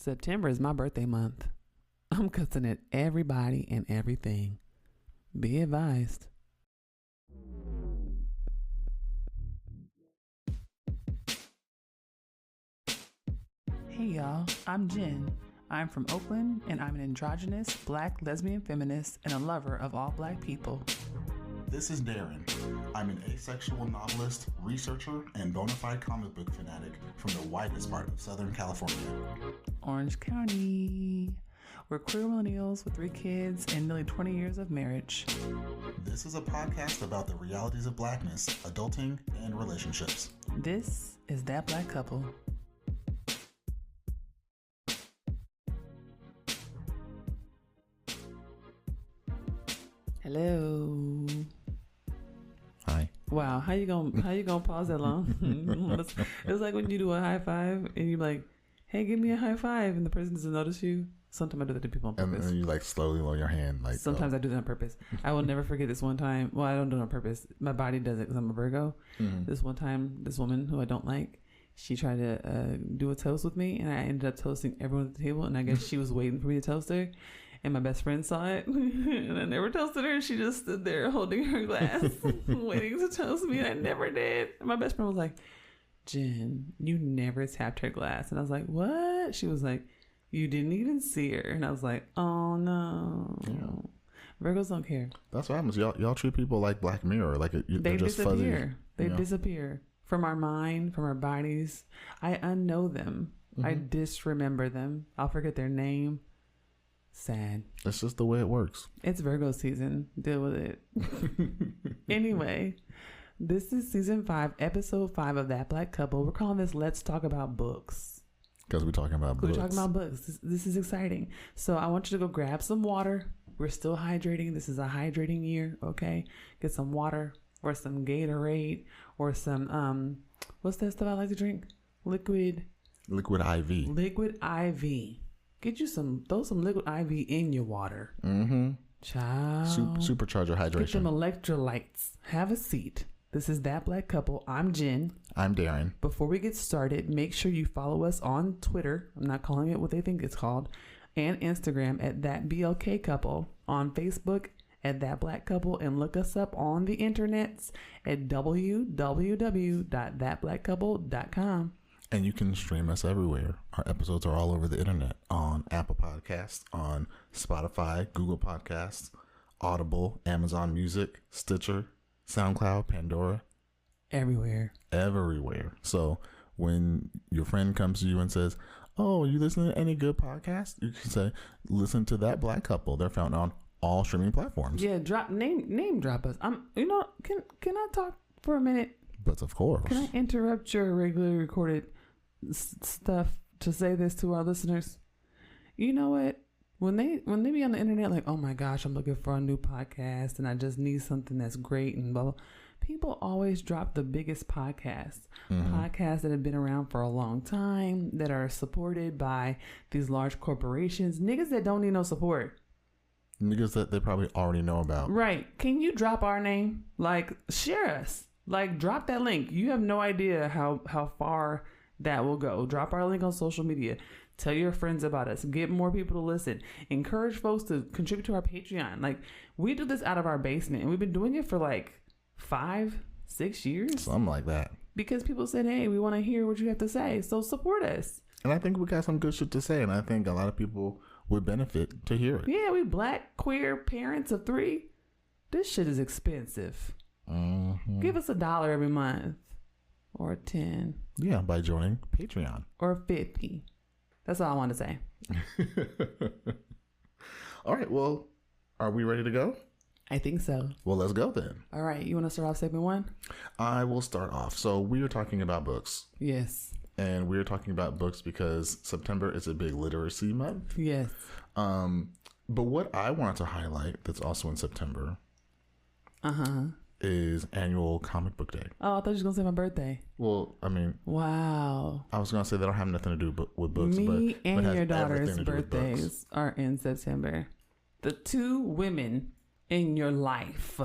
September is my birthday month. I'm cussing at everybody and everything. Be advised. Hey y'all, I'm Jenn. I'm from Oakland and I'm an androgynous, black, lesbian feminist and a lover of all black people. This is Daren. I'm an asexual novelist, researcher, and bona fide comic book fanatic from the widest part of Southern California. Orange County. We're queer millennials with 3 kids and nearly 20 years of marriage. This is a podcast about the realities of blackness, adulting, and relationships. This is That Black Couple. Hello. Hi. Wow, how you gonna pause that long? It's like when you do a high five and you're like, "Hey, give me a high five," and the person doesn't notice you. Sometimes I do that to people on purpose. And you like slowly lower your hand. Like sometimes I do that on purpose. I will never forget this one time. Well, I don't do it on purpose. My body does it because I'm a Virgo. Mm-hmm. This one time, this woman who I don't like, she tried to do a toast with me, and I ended up toasting everyone at the table. And I guess she was waiting for me to toast her. And my best friend saw it, and I never toasted her. She just stood there holding her glass, waiting to toast me. And I never did. And my best friend was like, "Jenn, you never tapped her glass." And I was like, "What?" She was like, "You didn't even see her." And I was like, "Oh no." Yeah. Virgos don't care. That's what happens. Y'all treat people like Black Mirror, like they just disappear. Fuzzy, they disappear from our mind, from our bodies. I unknow them. Mm-hmm. I disremember them. I'll forget their name. Sad. That's just the way it works. It's Virgo season. Deal with it. Anyway, this is season 5, episode 5 of That Black Couple. We're calling this Let's Talk About Books. Because we're talking about books. We're talking about books. This is exciting. So I want you to go grab some water. We're still hydrating. This is a hydrating year, okay? Get some water or some Gatorade or some, what's that stuff I like to drink? Liquid IV. Liquid IV. Get you throw some liquid IV in your water. Mm-hmm. Child. Supercharge your hydration. Get some electrolytes. Have a seat. This is That Black Couple. I'm Jenn. I'm Daren. Before we get started, make sure you follow us on Twitter. I'm not calling it what they think it's called. And Instagram at That BLK Couple. On Facebook at That Black Couple. And look us up on the internets at www.thatblackcouple.com. And you can stream us everywhere. Our episodes are all over the internet on Apple Podcasts, on Spotify, Google Podcasts, Audible, Amazon Music, Stitcher, SoundCloud, Pandora. Everywhere. So when your friend comes to you and says, "Oh, you listen to any good podcast?" you can say, "Listen to That Black Couple." They're found on all streaming platforms. Yeah, name drop us. Can I talk for a minute? But of course. Can I interrupt your regularly recorded stuff to say this to our listeners? You know what? When they be on the internet like, "Oh my gosh, I'm looking for a new podcast and I just need something that's great," and blah, blah. People always drop the biggest podcasts. Mm-hmm. Podcasts that have been around for a long time, that are supported by these large corporations. Niggas that don't need no support. Niggas that they probably already know about. Right. Can you drop our name? Like, share us. Like, drop that link. You have no idea how far that will go. Drop our link on social media. Tell your friends about us. Get more people to listen. Encourage folks to contribute to our Patreon. Like, we do this out of our basement, and we've been doing it for like 5-6 years. Something like that. Because people said, "Hey, we want to hear what you have to say. So support us." And I think we got some good shit to say, and I think a lot of people would benefit to hear it. Yeah, we black, queer parents of 3. This shit is expensive. Mm-hmm. Give us $1 every month. Or 10. Yeah, by joining Patreon. Or 50. That's all I want to say. All right, well, are we ready to go? I think so. Well, let's go then. All right, you want to start off segment 1? I will start off. So we are talking about books. Yes. And we're talking about books because September is a big literacy month. Yes. But what I wanted to highlight that's also in September is annual comic book day. Oh, I thought you were going to say my birthday. Well, I mean. Wow. I was going to say they don't have nothing to do with books. Me and your daughter's birthdays are in September. The 2 women in your life.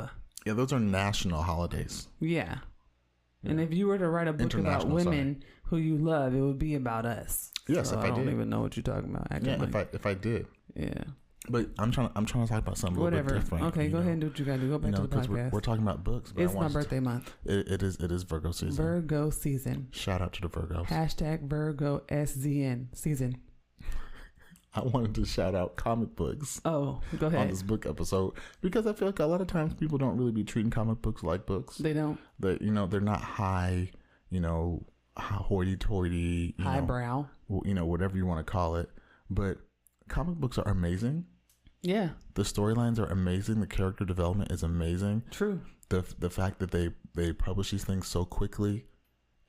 Yeah, those are national holidays. Yeah. And if you were to write a book about women who you love, it would be about us. Yes, so if I did. I don't even know what you're talking about. If I did. Yeah. But I'm trying to talk about something a little bit different. Okay, go ahead and do what you got to do. Go back to the podcast. We're talking about books. But it's my birthday month. It is Virgo season. Virgo season. Shout out to the Virgos. # Virgo SZN season. I wanted to shout out comic books. Oh, go ahead. On this book episode, because I feel like a lot of times people don't really be treating comic books like books. They don't. They're not high, hoity-toity. Highbrow. Whatever you want to call it. But comic books are amazing. Yeah. The storylines are amazing. The character development is amazing. True. The fact that they publish these things so quickly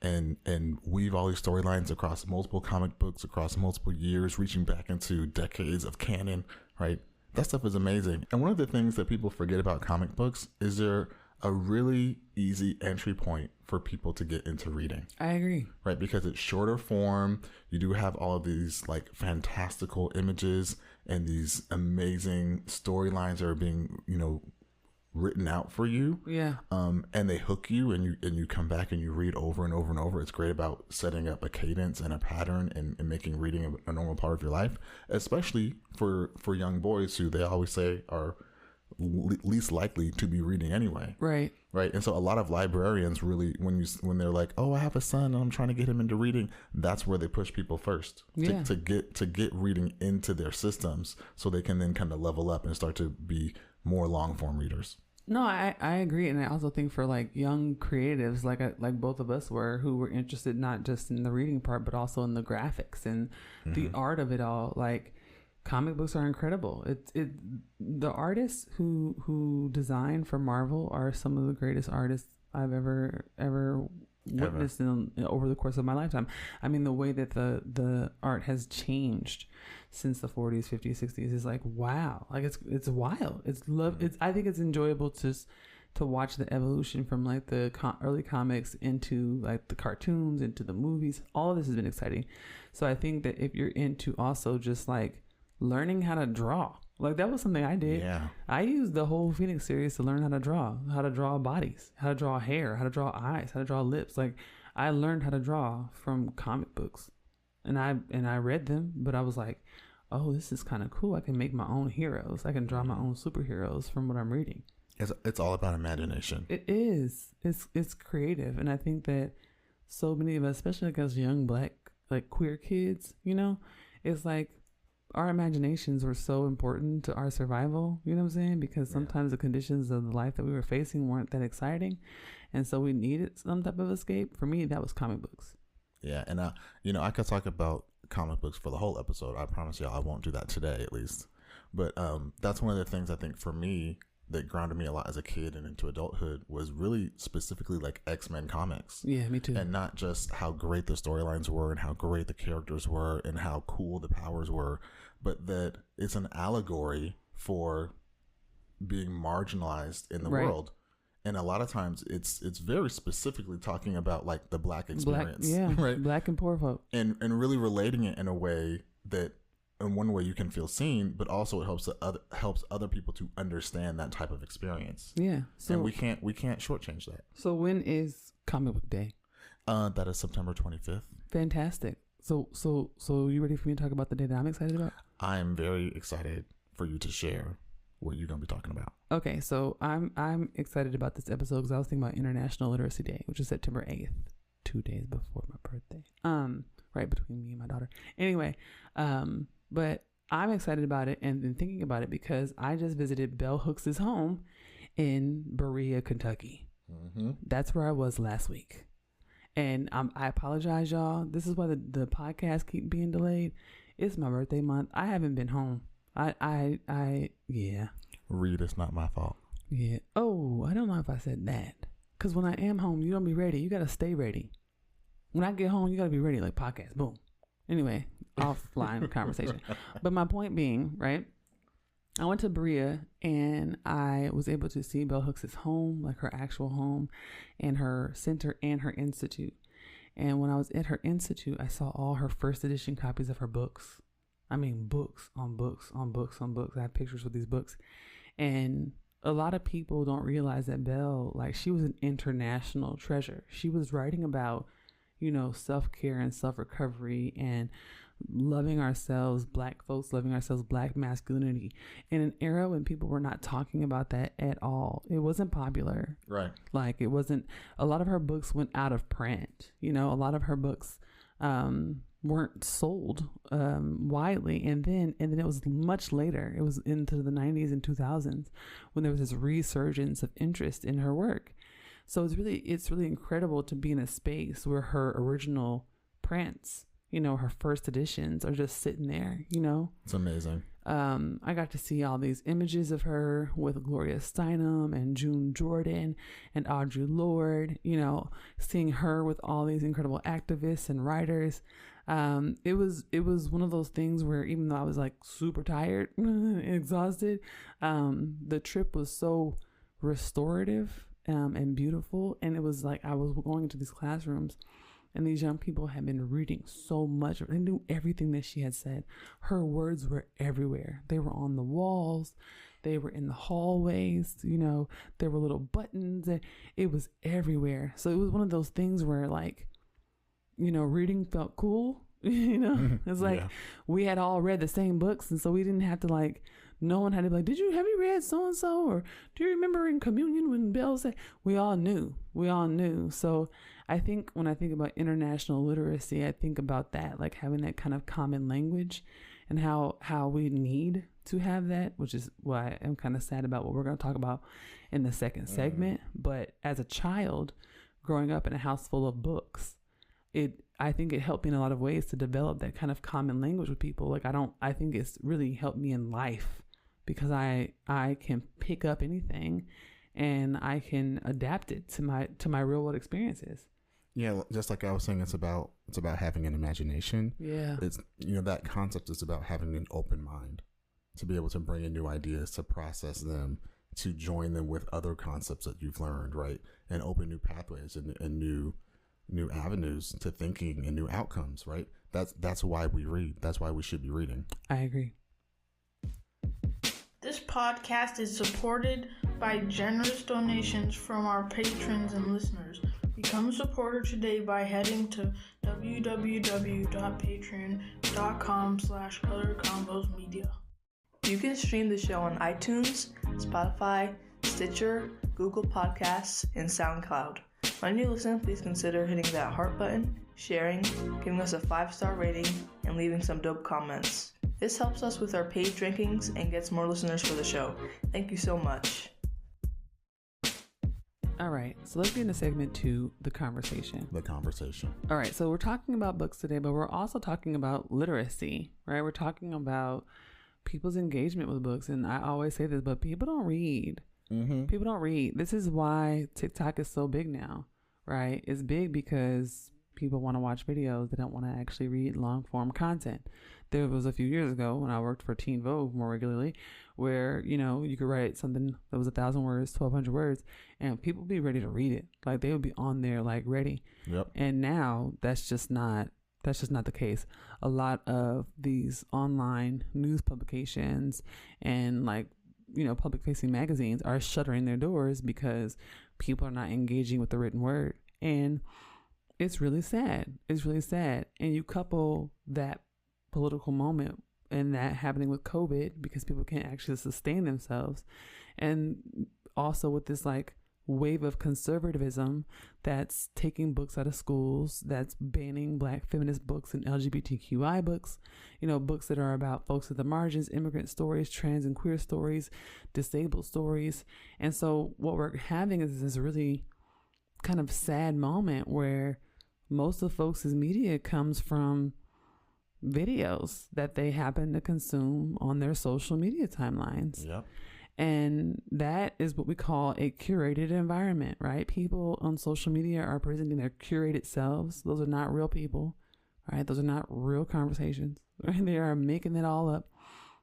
and weave all these storylines across multiple comic books, across multiple years, reaching back into decades of canon, right? That stuff is amazing. And one of the things that people forget about comic books is they're a really easy entry point for people to get into reading. I agree. Right? Because it's shorter form. You do have all of these like fantastical images and these amazing storylines that are being, written out for you. Yeah. And they hook you and you come back and you read over and over and over. It's great about setting up a cadence and a pattern and making reading a normal part of your life, especially for young boys who they always say are least likely to be reading anyway. Right. And so a lot of librarians really, when they're like, oh, I have a son and I'm trying to get him into reading, that's where they push people first to get reading into their systems so they can then kind of level up and start to be more long form readers. No, I agree. And I also think for like young creatives, like both of us were, who were interested not just in the reading part, but also in the graphics and the art of it all. Like, comic books are incredible. The artists who design for Marvel are some of the greatest artists I've ever witnessed over the course of my lifetime. I mean, the way that the art has changed since the 40s, 50s, 60s is like, wow. Like it's wild. I think it's enjoyable to watch the evolution from like the early comics into like the cartoons, into the movies. All of this has been exciting. So I think that if you're into also just like learning how to draw, like that was something I did. Yeah. I used the whole Phoenix series to learn how to draw bodies, how to draw hair, how to draw eyes, how to draw lips. Like I learned how to draw from comic books, and I read them, but I was like, oh, this is kind of cool. I can make my own heroes. I can draw my own superheroes from what I'm reading. It's all about imagination. It is. It's creative, and I think that so many of us, especially like us young black like queer kids, it's like our imaginations were so important to our survival, you know what I'm saying? Because sometimes the conditions of the life that we were facing weren't that exciting. And so we needed some type of escape. For me, that was comic books. Yeah. And, I could talk about comic books for the whole episode. I promise y'all I won't do that today, at least. But that's one of the things I think for me that grounded me a lot as a kid and into adulthood was really specifically like X-Men comics. Yeah, me too. And not just how great the storylines were and how great the characters were and how cool the powers were, but that it's an allegory for being marginalized in the world. And a lot of times it's very specifically talking about like the black experience. Right? Black and poor folk. And really relating it in a way that in one way you can feel seen, but also it helps other people to understand that type of experience. Yeah. So, and we can't shortchange that. So when is Comic Book Day? That is September 25th. Fantastic. So you ready for me to talk about the day that I'm excited about? I am very excited for you to share what you're going to be talking about. Okay, so I'm excited about this episode because I was thinking about International Literacy Day, which is September 8th, 2 days before my birthday. Right between me and my daughter. Anyway, but I'm excited about it and been thinking about it because I just visited Bell Hooks' home in Berea, Kentucky. Mm-hmm. That's where I was last week. And I apologize, y'all. This is why the podcast keep being delayed. It's my birthday month. I haven't been home. Yeah. Read, it's not my fault. Yeah. Oh, I don't know if I said that. Because when I am home, you don't be ready. You got to stay ready. When I get home, you got to be ready, like podcast. Boom. Anyway, offline conversation. But my point being, right? I went to Berea and I was able to see Bell Hooks' home, like her actual home, and her center and her institute. And when I was at her institute, I saw all her first edition copies of her books. I mean, books on books on books on books. I have pictures with these books. And a lot of people don't realize that Belle, like, she was an international treasure. She was writing about, self-care and self-recovery and loving ourselves, Black folks loving ourselves, Black masculinity, in an era when people were not talking about that at all. It wasn't popular. Right. Like, it wasn't, a lot of her books went out of print. A lot of her books weren't sold widely. And then it was much later. It was into the 90s and 2000s when there was this resurgence of interest in her work. So it's really incredible to be in a space where her original prints, her first editions are just sitting there, It's amazing. I got to see all these images of her with Gloria Steinem and June Jordan and Audre Lorde, seeing her with all these incredible activists and writers. It was one of those things where even though I was like super tired and exhausted, the trip was so restorative and beautiful. And it was like I was going into these classrooms and these young people had been reading so much. They knew everything that she had said. Her words were everywhere. They were on the walls. They were in the hallways. There were little buttons. And it was everywhere. So it was one of those things where, like, reading felt cool. It's like we had all read the same books. And so we didn't have to, like, no one had to be like, have you read so-and-so? Or do you remember in communion when Belle said? We all knew. So I think when I think about international literacy, I think about that, like having that kind of common language and how we need to have that, which is why I'm kind of sad about what we're going to talk about in the second segment. But as a child growing up in a house full of books, I think it helped me in a lot of ways to develop that kind of common language with people. Like I think it's really helped me in life because I can pick up anything and I can adapt it to my real world experiences. Yeah, just like I was saying, it's about having an imagination. Yeah. It's that concept is about having an open mind to be able to bring in new ideas, to process them, to join them with other concepts that you've learned, right? And open new pathways and new avenues to thinking and new outcomes, right? That's why we read. That's why we should be reading. I agree. This podcast is supported by generous donations from our patrons and listeners. Become a supporter today by heading to www.patreon.com/colorcombosmedia. You can stream the show on iTunes, Spotify, Stitcher, Google Podcasts, and SoundCloud. When you listen, please consider hitting that heart button, sharing, giving us a 5-star rating, and leaving some dope comments. This helps us with our page rankings and gets more listeners for the show. Thank you so much. All right, so let's get into segment 2, the conversation. All right, so we're talking about books today, but we're also talking about literacy, right? We're talking about people's engagement with books, and I always say this, but people don't read. Mm-hmm. People don't read. This is why TikTok is so big now, right? It's big because people want to watch videos. They don't want to actually read long form content. There was a few years ago when I worked for Teen Vogue more regularly where, you could write something that was 1,000 words, 1,200 words, and people would be ready to read it. Like they would be on there, like ready. Yep. And now that's just not the case. A lot of these online news publications and public facing magazines are shuttering their doors because people are not engaging with the written word. And it's really sad. And you couple that political moment and that happening with COVID because people can't actually sustain themselves. And also with this wave of conservatism that's taking books out of schools, that's banning Black feminist books and LGBTQI books, books that are about folks at the margins, immigrant stories, trans and queer stories, disabled stories. And so what we're having is this really kind of sad moment where most of folks' media comes from videos that they happen to consume on their social media timelines. Yep. And that is what we call a curated environment, right? People on social media are presenting their curated selves. Those are not real people, right? Those are not real conversations. Right? They are making it all up.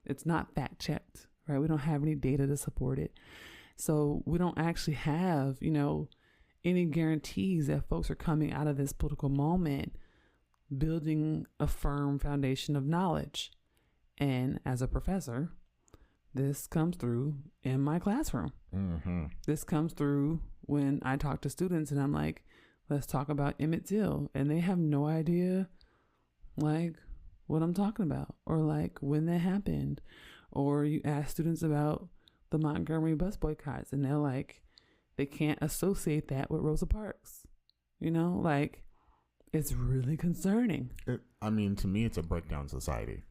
It's not fact checked, right? We don't have any data to support it. So we don't actually have, any guarantees that folks are coming out of this political moment building a firm foundation of knowledge. And as a professor, This comes through in my classroom. Mm-hmm. This comes through when I talk to students and I'm like, let's talk about Emmett Till. And they have no idea, like, what I'm talking about or like when that happened. Or you ask students about the Montgomery bus boycotts and they're like, they can't associate that with Rosa Parks. You know, like, it's really concerning. To me, it's a breakdown society,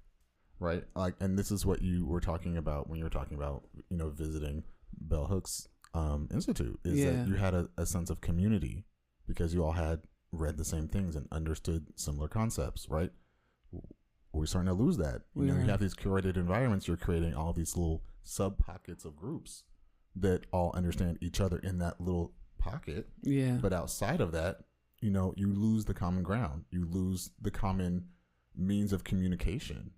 right? Like, and this is what you were talking about when you were talking about, visiting Bell Hooks Institute, is that you had a sense of community because you all had read the same things and understood similar concepts, right? We're starting to lose that. You have these curated environments. You're creating all these little sub pockets of groups that all understand each other in that little pocket. Yeah. But outside of that, you lose the common ground. You lose the common means of communication.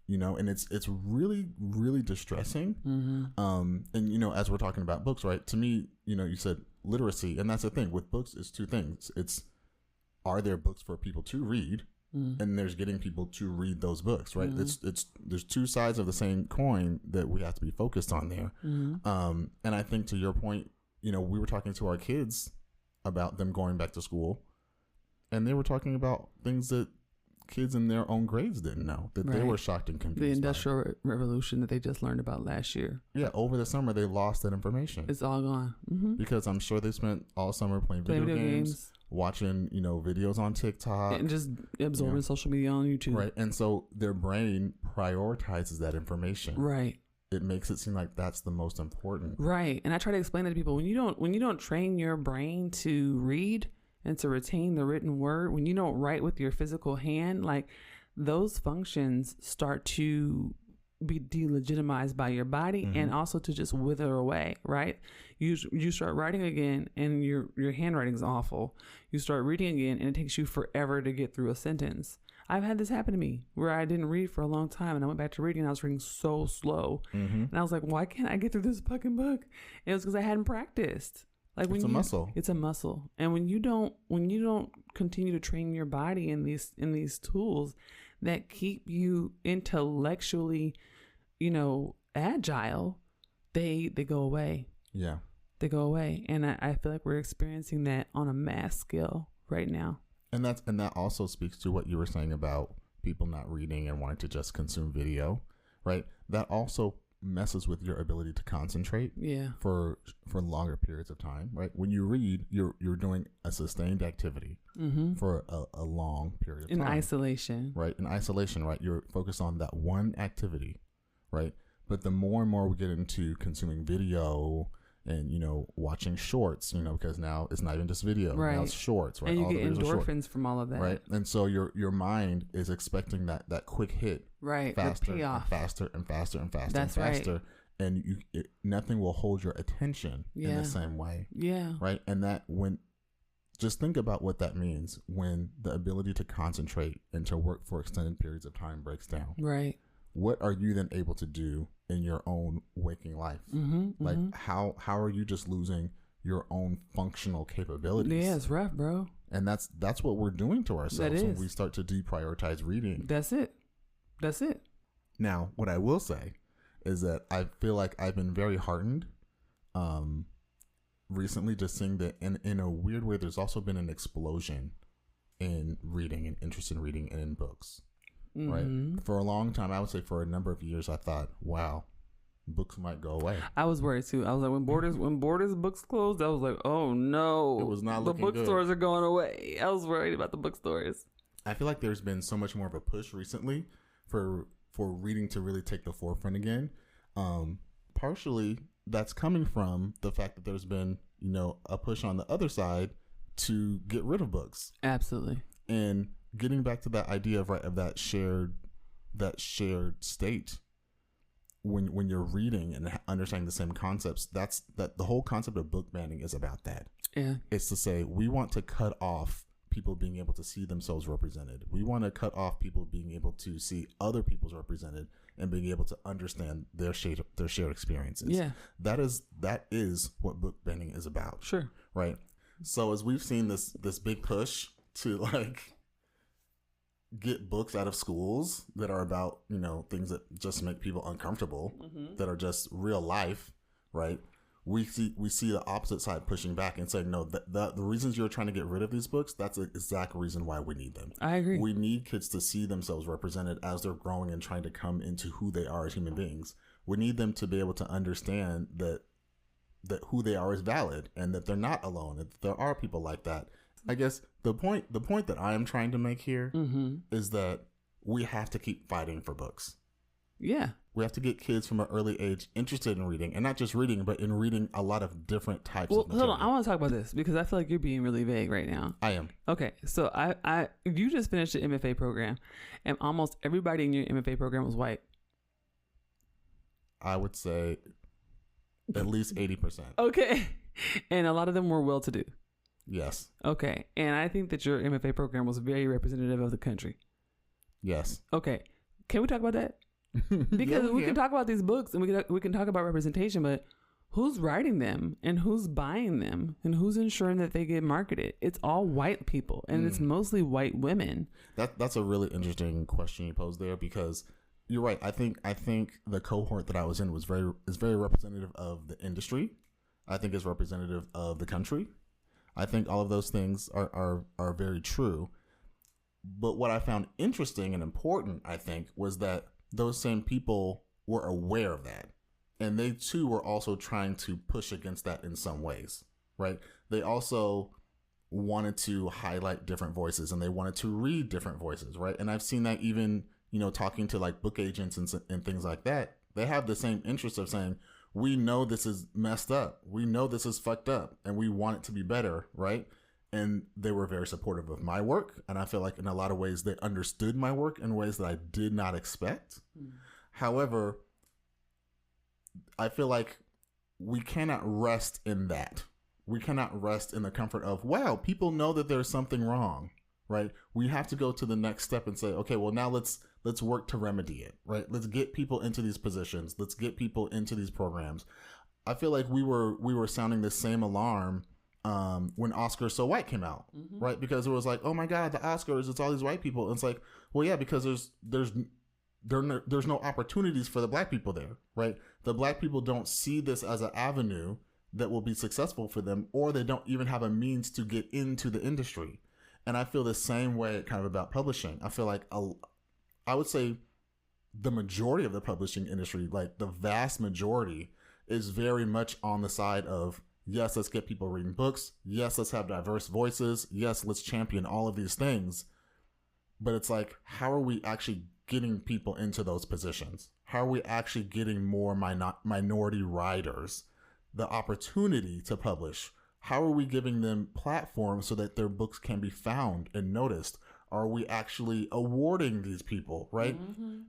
And it's really, really distressing. Mm-hmm. And as we're talking about books, right? To me, you said literacy, and that's the thing with books. It's two things. It's, are there books for people to read? Mm-hmm. And there's getting people to read those books, right? Mm-hmm. There's two sides of the same coin that we have to be focused on there. Mm-hmm. And I think to your point, we were talking to our kids about them going back to school, and they were talking about things that kids in their own grades didn't know, that they were shocked and confused. The Industrial Revolution that they just learned about last year. Yeah, over the summer they lost that information. It's all gone. Mm-hmm. Because I'm sure they spent all summer playing video games, watching videos on TikTok, and just absorbing social media on YouTube. Right, and so their brain prioritizes that information. Right. It makes it seem like that's the most important. Right. And I try to explain that to people, when you don't train your brain to read and to retain the written word, when you don't write with your physical hand, like, those functions start to be delegitimized by your body, mm-hmm. and also to just wither away, right? You start writing again and your handwriting's awful. You start reading again and it takes you forever to get through a sentence. I've had this happen to me where I didn't read for a long time and I went back to reading and I was reading so slow. Mm-hmm. And I was like, why can't I get through this fucking book? And it was because I hadn't practiced. Like, it's a muscle. It's a muscle. And when you don't continue to train your body in these tools that keep you intellectually, agile, they go away. Yeah. They go away. And I feel like we're experiencing that on a mass scale right now. And that also speaks to what you were saying about people not reading and wanting to just consume video, right? That also messes with your ability to concentrate for longer periods of time, right? When you read, you're doing a sustained activity mm-hmm. for a long period of time. In isolation. Right? In isolation, right? You're focused on that one activity, right? But the more and more we get into consuming video and, watching shorts, because now it's not even just video. Right. Now it's shorts, right? And you get endorphins from all of that. Right. And so your mind is expecting that quick hit. Right. Faster and faster and faster and faster That's and faster. Right. And nothing will hold your attention in the same way. Yeah. Right. And just think about what that means when the ability to concentrate and to work for extended periods of time breaks down. Right. What are you then able to do in your own waking life? Mm-hmm, like, mm-hmm. how are you just losing your own functional capabilities? Yeah, it's rough, bro. And that's what we're doing to ourselves when we start to deprioritize reading. That's it. Now, what I will say is that I feel like I've been very heartened recently, just seeing that in a weird way, there's also been an explosion in reading and interest in reading and in books. Mm-hmm. Right. For a long time, I would say for a number of years, I thought, wow, books might go away. I was worried too. I was like, when Borders books closed, I was like, oh no, it was not looking good. The bookstores are going away. I was worried about the bookstores. I feel like there's been so much more of a push recently for reading to really take the forefront again. Partially, that's coming from the fact that there's been, a push on the other side to get rid of books. Absolutely. And getting back to that idea of that shared state, when you're reading and understanding the same concepts, that the whole concept of book banning is about that. Yeah. It's to say we want to cut off people being able to see themselves represented. We want to cut off people being able to see other people's represented and being able to understand their shared experiences. Yeah. That is what book banning is about. get books out of schools that are about, things that just make people uncomfortable, that are just real life, right? We see the opposite side pushing back and saying, no, the reasons you're trying to get rid of these books, that's the exact reason why we need them. I agree. We need kids to see themselves represented as they're growing and trying to come into who they are as human beings. We need them to be able to understand that who they are is valid and that they're not alone, that there are people like that. I guess the point that I am trying to make here is that we have to keep fighting for books. Yeah. We have to get kids from an early age interested in reading, and not just reading, but in reading a lot of different types of material. Hold on. I want to talk about this because I feel like you're being really vague right now. I am. Okay. So you just finished the MFA program and almost everybody in your MFA program was white. I would say at least 80%. Okay. And a lot of them were well-to-do. Yes. Okay. And I think that your MFA program was very representative of the country. Yes. Okay. Can we talk about that? Because we can talk about these books and we can talk about representation, but who's writing them and who's buying them and who's ensuring that they get marketed? It's all white people and it's mostly white women. That's a really interesting question you posed there, because you're right. I think the cohort that I was in is very representative of the industry. I think it's representative of the country. I think all of those things are very true. But what I found interesting and important, I think, was that those same people were aware of that. And they too were also trying to push against that in some ways, right? They also wanted to highlight different voices and they wanted to read different voices, right? And I've seen that even, talking to like book agents and things like that. They have the same interest of saying, we know this is messed up. We know this is fucked up and we want it to be better, right? And they were very supportive of my work. And I feel like in a lot of ways, they understood my work in ways that I did not expect. However, I feel like we cannot rest in that. We cannot rest in the comfort of, wow, people know that there's something wrong, right? We have to go to the next step and say, okay, well, now let's work to remedy it, right? Let's get people into these positions. Let's get people into these programs. I feel like we were sounding the same alarm when Oscars So White came out, right? Because it was like, oh my God, the Oscars, it's all these white people. And it's like, well, yeah, because there's no opportunities for the black people there, right? The black people don't see this as an avenue that will be successful for them, or they don't even have a means to get into the industry. And I feel the same way kind of about publishing. I feel like I would say the majority of the publishing industry, like the vast majority, is very much on the side of, yes, let's get people reading books. Yes, let's have diverse voices. Yes, let's champion all of these things. But it's like, how are we actually getting people into those positions? How are we actually getting more minority writers the opportunity to publish? How are we giving them platforms so that their books can be found and noticed? Are we actually awarding these people, right?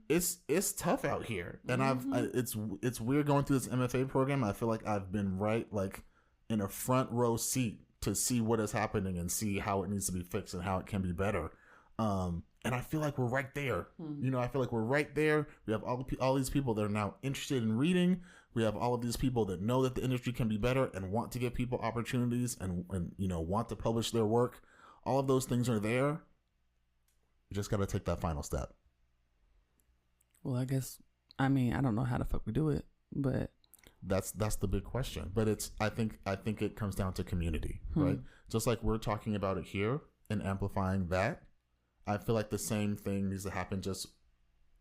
It's tough out here. And it's weird going through this MFA program. I feel like I've been like in a front row seat to see what is happening and see how it needs to be fixed and how it can be better. And I feel like we're right there. I feel like we're right there. We have all these people that are now interested in reading. We have all of these people that know that the industry can be better and want to give people opportunities and want to publish their work. All of those things are there. You just got to take that final step. Well, I don't know how the fuck we do it, but that's the big question. But I think it comes down to community, right? Just like we're talking about it here and amplifying that. I feel like the same thing needs to happen just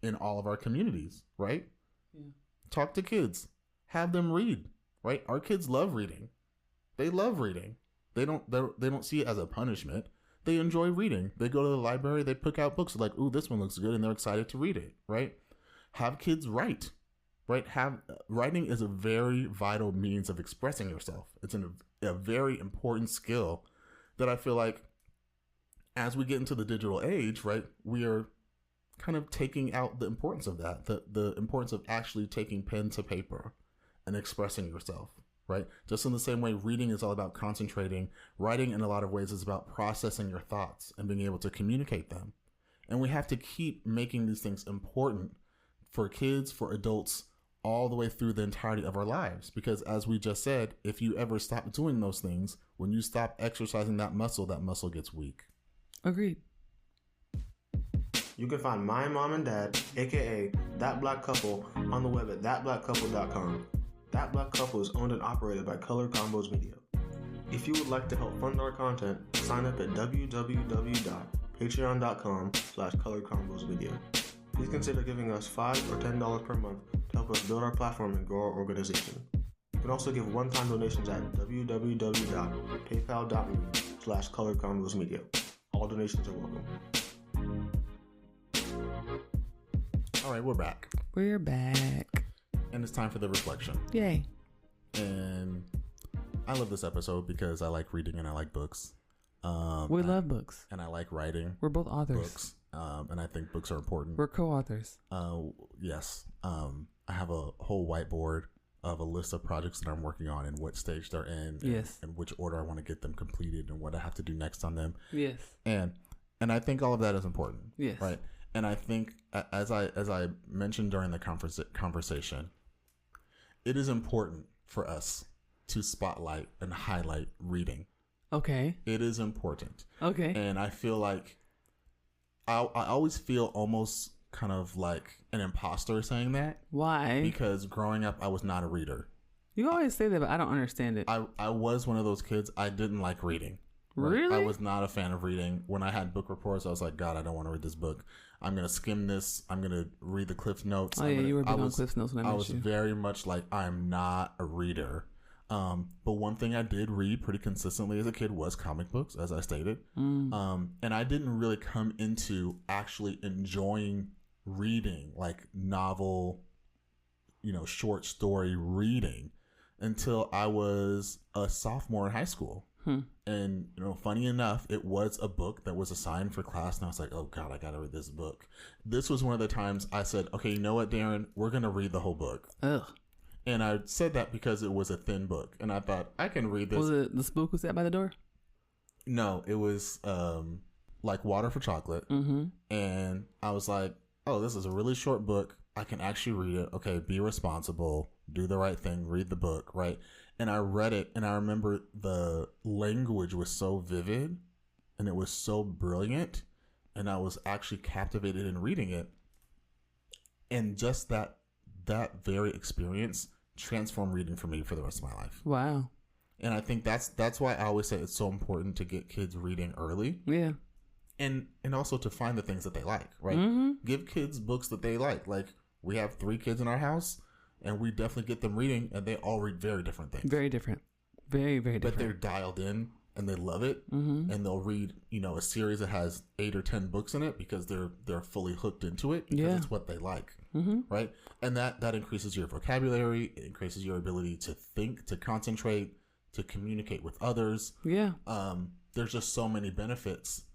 in all of our communities, right? Yeah. Talk to kids, have them read, right? Our kids love reading. They love reading. They don't see it as a punishment. They enjoy reading. They go to the library, they pick out books like, ooh, this one looks good, and they're excited to read it, right? Have kids write, right? Writing is a very vital means of expressing yourself. It's a very important skill that I feel like as we get into the digital age, right, we are kind of taking out the importance of that, the importance of actually taking pen to paper and expressing yourself, right? Just in the same way reading is all about concentrating, writing in a lot of ways is about processing your thoughts and being able to communicate them. And we have to keep making these things important for kids, for adults, all the way through the entirety of our lives. Because as we just said, if you ever stop doing those things, when you stop exercising that muscle gets weak. Agreed. You can find my mom and dad, aka That Black Couple, on the web at thatblackcouple.com. That Black Couple is owned and operated by Color Combos Media. If you would like to help fund our content, sign up at www.patreon.com/colorcombosmedia. Please consider giving us $5 or $10 per month to help us build our platform and grow our organization. You can also give one-time donations at www.paypal.me/colorcombosmedia. All donations are welcome. All right, we're back. We're back. And it's time for the reflection. Yay. And I love this episode because I like reading and I like books. We love books. And I like writing. We're both authors. Books. And I think books are important. We're co-authors. Yes. I have a whole whiteboard of a list of projects that I'm working on and what stage they're in. Yes. And which order I want to get them completed and what I have to do next on them. Yes. And I think all of that is important. Yes. Right. And I think as I mentioned during the conversation, it is important for us to spotlight and highlight reading. Okay. It is important. Okay. And I feel like I always feel almost kind of like an imposter saying that. Why? Because growing up, I was not a reader. You always say that, but I don't understand it. I was one of those kids. I didn't like reading. Right? Really? I was not a fan of reading. When I had book reports, I was like, God, I don't want to read this book. I'm going to skim this. I'm going to read the Cliff Notes. Oh, you were big on Cliff Notes when I met you. I was very much like, I'm not a reader. But one thing I did read pretty consistently as a kid was comic books, as I stated. And I didn't really come into actually enjoying reading, like novel, short story reading, until I was a sophomore in high school. And, funny enough, it was a book that was assigned for class. And I was like, oh, God, I got to read this book. This was one of the times I said, okay, you know what, Daren? We're going to read the whole book. Ugh. And I said that because it was a thin book. And I thought, I can read this. Was it The Spook Was Sat by the Door? No, it was like Water for Chocolate. Mm-hmm. And I was like, oh, this is a really short book. I can actually read it. Okay, be responsible. Do the right thing. Read the book, right? And I read it, and I remember the language was so vivid, and it was so brilliant, and I was actually captivated in reading it. And just that very experience transformed reading for me for the rest of my life. Wow. And I think that's why I always say it's so important to get kids reading early. Yeah. And also to find the things that they like, right? Mm-hmm. Give kids books that they like. Like, we have 3 kids in our house, and we definitely get them reading, and they all read very different things. Very different. Very, very different. But they're dialed in, and they love it. Mm-hmm. And they'll read, a series that has 8 or 10 books in it because they're fully hooked into it because it's what they like, right? And that increases your vocabulary. It increases your ability to think, to concentrate, to communicate with others. Yeah. There's just so many benefits.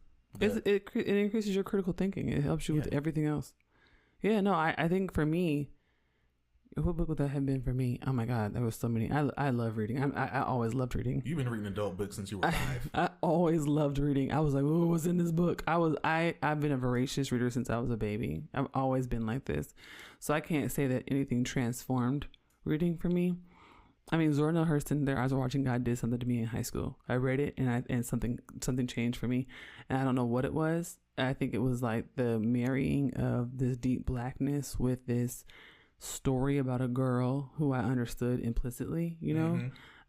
It increases your critical thinking. It helps you with everything else. Yeah, no, I think for me, what book would that have been for me? Oh my God, there was so many. I love reading. I always loved reading. You've been reading adult books since you were 5. I always loved reading. I was like, what was in this book? I've been a voracious reader since I was a baby. I've always been like this. So I can't say that anything transformed reading for me. I mean, Zora Neale Hurston, Their Eyes Are Watching God did something to me in high school. I read it and something changed for me. And I don't know what it was. I think it was like the marrying of this deep blackness with this story about a girl who I understood implicitly,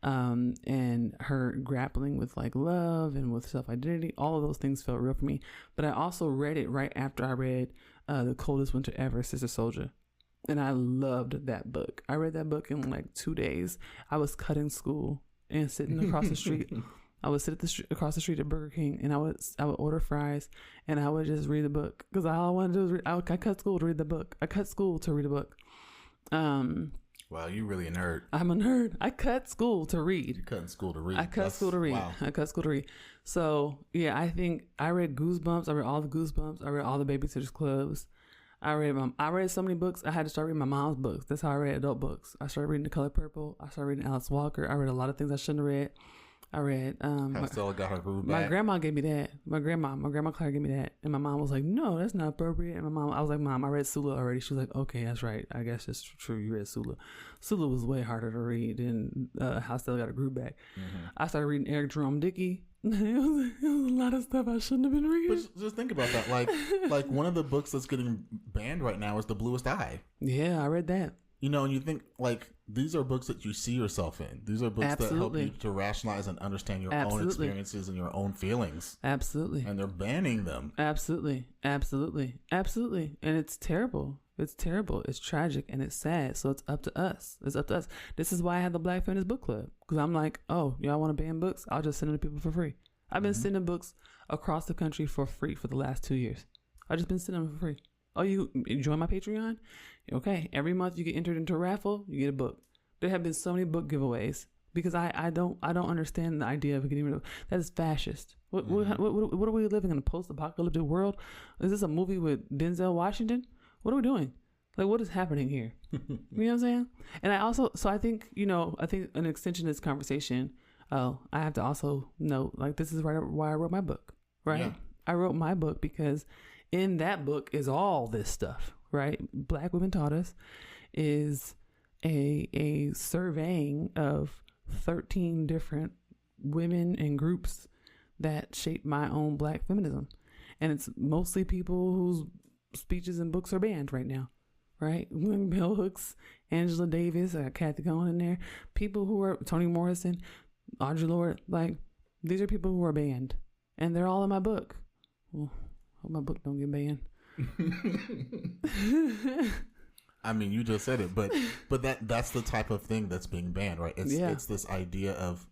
and her grappling with like love and with self-identity. All of those things felt real for me. But I also read it right after I read The Coldest Winter Ever, Sister Souljah. And I loved that book. I read that book in like 2 days. I was cutting school and sitting across the street. I would sit across the street at Burger King, and I would order fries, and I would just read the book because all I wanted to do was read. I cut school to read the book. I cut school to read a book. Wow, you really a nerd. I'm a nerd. I cut school to read. You're cutting school to read. I cut school to read. Wow. I cut school to read. So yeah, I think I read Goosebumps. I read all the Goosebumps. I read all the Babysitters Clubs. I read so many books. I had to start reading my mom's books. That's how I read adult books. I started reading The Color Purple. I started reading Alice Walker. I read a lot of things I shouldn't have read. I read Stella got her groove back. My grandma gave me that. My grandma Claire gave me that. And my mom was like, no, that's not appropriate. And I was like, Mom, I read Sula already. She was like, okay, that's right. I guess it's true. You read Sula. Sula was way harder to read than How Stella Got Her Groove Back. Mm-hmm. I started reading Eric Jerome Dickey. was a lot of stuff I shouldn't have been reading. But just think about that. Like one of the books that's getting banned right now is The Bluest Eye. Yeah, I read that. You know, and you think, like, these are books that you see yourself in. These are books that help you to rationalize and understand your own experiences and your own feelings. Absolutely. And they're banning them. Absolutely. And it's terrible. It's terrible. It's tragic and it's sad. So it's up to us. This is why I had the Black Feminist Book Club. Because I'm like, oh, y'all want to ban books? I'll just send them to people for free. I've been sending books across the country for free for the last 2 years. I've just been sending them for free. Oh, you join my Patreon? Okay. Every month you get entered into a raffle, you get a book. There have been so many book giveaways because I don't understand the idea of getting rid of that is fascist. What are we living in, a post-apocalyptic world? Is this a movie with Denzel Washington? What are we doing? Like, what is happening here? You know what I'm saying? And I think an extension of this conversation. Oh, I have to also note, like, this is why I wrote my book, right? Yeah. I wrote my book because in that book is all this stuff, right? Black Women Taught Us is a surveying of 13 different women and groups that shape my own Black feminism. And it's mostly people whose speeches and books are banned right now, right? Bell Hooks, Angela Davis, I got Kathy Cohen in there. People who are Toni Morrison, Audre Lorde, like, these are people who are banned. And they're all in my book. Well, hope my book don't get banned. I mean, you just said it, but that's the type of thing that's being banned, right? It's this idea of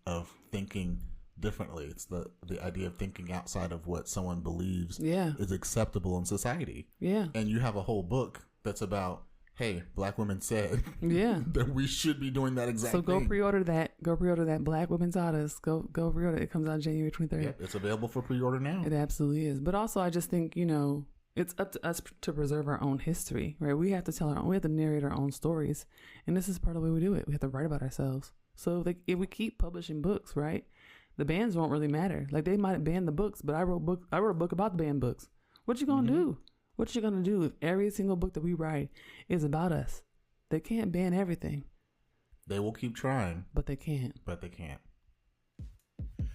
thinking differently. It's the idea of thinking outside of what someone believes is acceptable in society. Yeah. And you have a whole book that's about, hey, Black women said that we should be doing that exact thing. So go pre-order that. Go pre-order that. Black Women Taught Us. Go pre-order it. It comes out January 23rd. Yep, it's available for pre-order now. It absolutely is. But also, I just think, it's up to us to preserve our own history, right? We have to narrate our own stories. And this is part of the way we do it. We have to write about ourselves. So if we keep publishing books, right, the bans won't really matter. Like, they might ban the books, but I wrote a book about the banned books. What you gonna do? What you gonna do if every single book that we write is about us? They can't ban everything. They will keep trying. But they can't.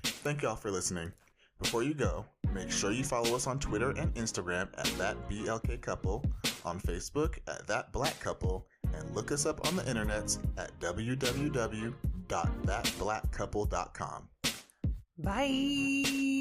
Thank y'all for listening. Before you go, make sure you follow us on Twitter and Instagram at ThatBLKCouple, on Facebook at ThatBlackCouple, and look us up on the internets at www.thatblackcouple.com. Bye.